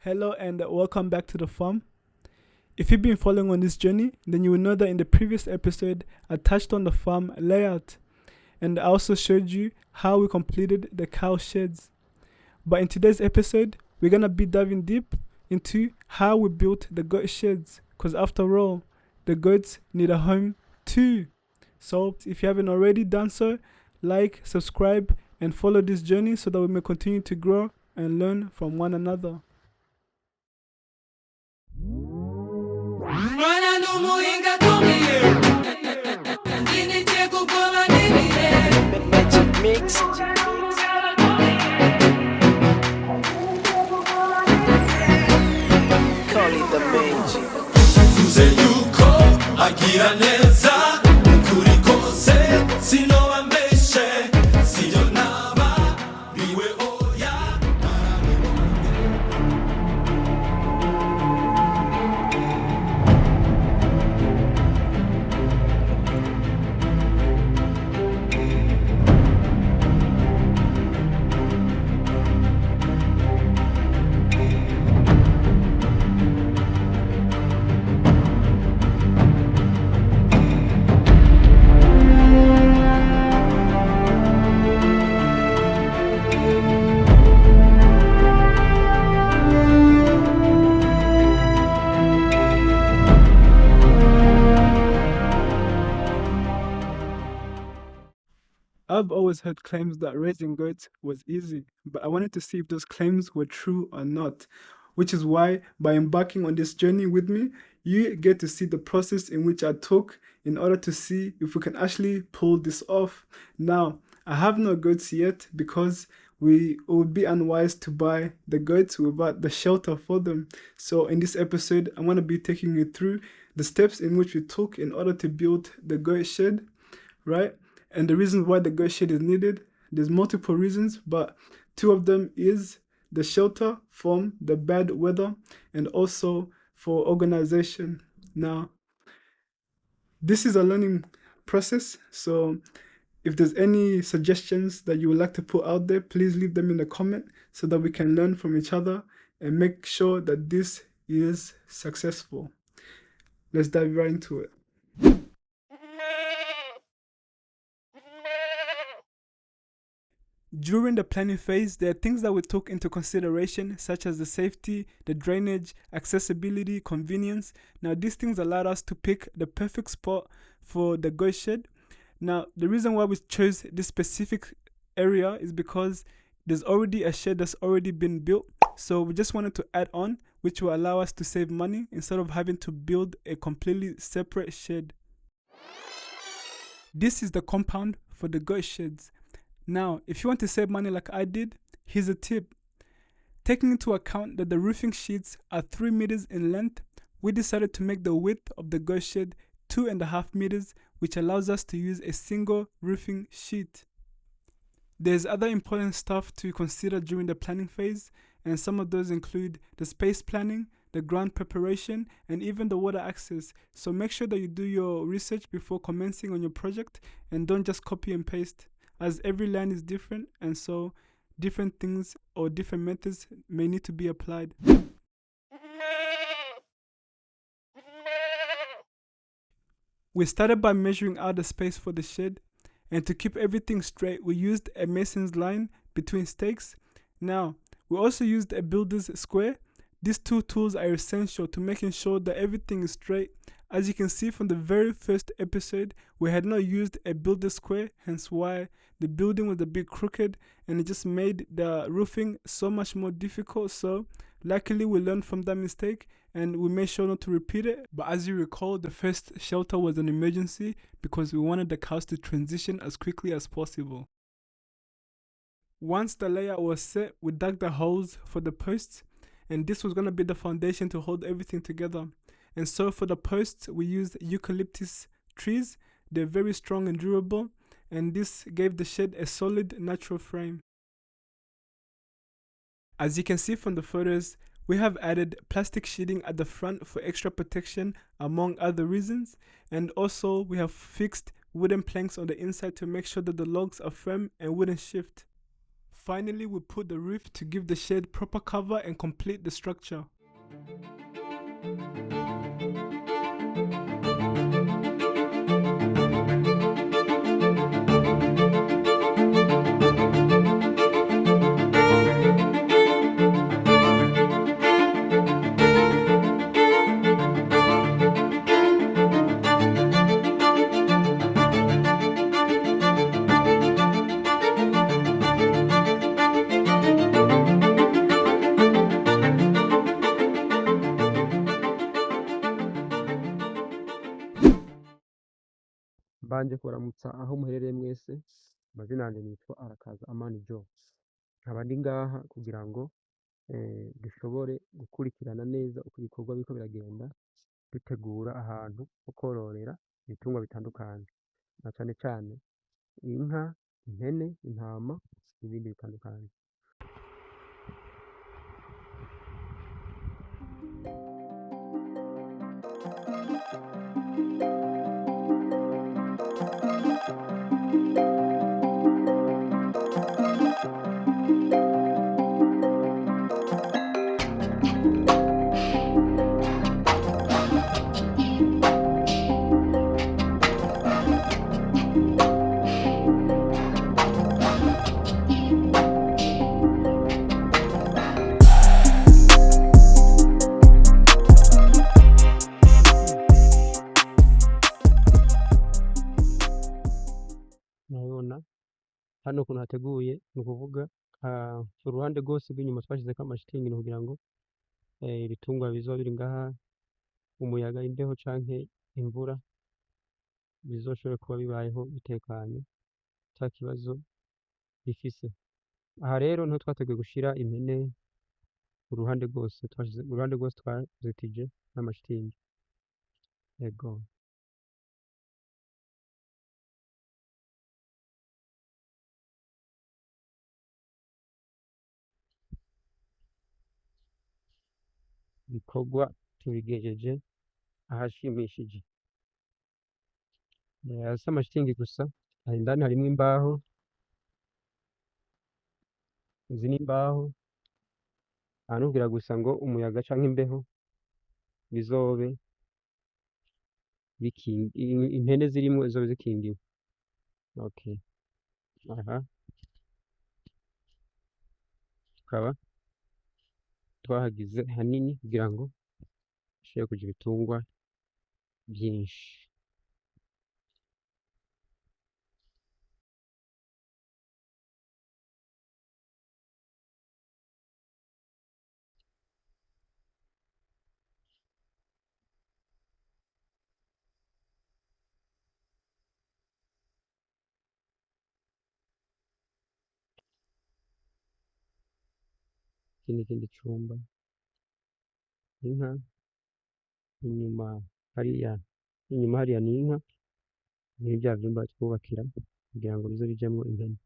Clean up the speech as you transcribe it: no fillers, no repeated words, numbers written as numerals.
Hello and welcome back to the farm. If you've been following on this journey, then you will know that in the previous episode, I touched on the farm layout and I also showed you how we completed the cow sheds. But in today's episode, we're going to be diving deep into how we built the goat sheds, because after all, the goats need a home too. So if you haven't already done so, like, subscribe and follow this journey so that we may continue to grow and learn from one another. Magic mix. Call it the magic. Uze yuko agira neza kuri kose sino ambeshe siyo naba biwe oya. I've always heard claims that raising goats was easy, but I wanted to see if those claims were true or not, which is why by embarking on this journey with me, you get to see the process in which I took in order to see if we can actually pull this off. Now, I have no goats yet because it would be unwise to buy the goats without the shelter for them. So in this episode, I'm going to be taking you through the steps in which we took in order to build the goat shed, right? And the reason why the goat shed is needed, there's multiple reasons, but two of them is the shelter from the bad weather and also for organization. Now, this is a learning process, so if there's any suggestions that you would like to put out there, please leave them in the comment so that we can learn from each other and make sure that this is successful. Let's dive right into it. During the planning phase, there are things that we took into consideration, such as the safety, the drainage, accessibility, convenience. Now, these things allowed us to pick the perfect spot for the goat shed. Now, the reason why we chose this specific area is because there's already a shed that's already been built. So we just wanted to add on, which will allow us to save money instead of having to build a completely separate shed. This is the compound for the goat sheds. Now, if you want to save money like I did, here's a tip. Taking into account that the roofing sheets are 3 meters in length, we decided to make the width of the goat shed 2.5 meters, which allows us to use a single roofing sheet. There's other important stuff to consider during the planning phase, and some of those include the space planning, the ground preparation, and even the water access. So make sure that you do your research before commencing on your project and don't just copy and paste, as every land is different, and so different things or different methods may need to be applied. We started by measuring out the space for the shed, and to keep everything straight, we used a mason's line between stakes. Now, we also used a builder's square. These two tools are essential to making sure that everything is straight. As you can see from the very first episode, we had not used a builder's square, hence why the building was a bit crooked and it just made the roofing so much more difficult. So luckily we learned from that mistake and we made sure not to repeat it. But as you recall, the first shelter was an emergency because we wanted the cows to transition as quickly as possible. Once the layout was set, we dug the holes for the posts, and this was going to be the foundation to hold everything together. And so for the posts, we used eucalyptus trees. They're very strong and durable, and this gave the shed a solid natural frame. As you can see from the photos, we have added plastic sheeting at the front for extra protection, among other reasons, and also we have fixed wooden planks on the inside to make sure that the logs are firm and wouldn't shift. Finally, we put the roof to give the shed proper cover and complete the structure. Mbanje kubaramutsa aho muherereye mwese, amazina yanje nitwa Arakaza Amani Joe, nkaba ndi ngaha kugira ngo dushobore gukurikirana neza uko ibikorwa biriko biragenda, dutegura ahantu ho kwororera ibitungwa bitandukanye, na cane cane inka, impene, intama n'ibindi bitandukanye. Murabibona hano ukuntu hateguye, ni ukuvuga uruhande rwose rw'inyuma twashizeko amashitingi kugira ngo ibitungwa bizoba biri ngaha, umuyaga, imbeho canke imvura bizoshobore kuba bibayeho bitekanye ata kibazo bifise. Aha rero niho twateguye gushira impene, uruhande rwose twazitije n'amashitingi. Yego. Ibikorwa tubigejeje ahashimishije. Si amashitingi gusa, aha indani harimwo imbaho, izi n'imbaho, aha ni ukugira gusa ngo umuyaga canke imbeho bizobe impene zirimwo zizobe zikingiwe. Okay. Aha tukaba twahagize hanini kugira ngo hashobore kuja ibitungwa vyinshi. Iki n'ikindi cumba, inka inyuma hariya ni inka, ni vya vyumba twubakira kugira ngo bize bijemwo impene.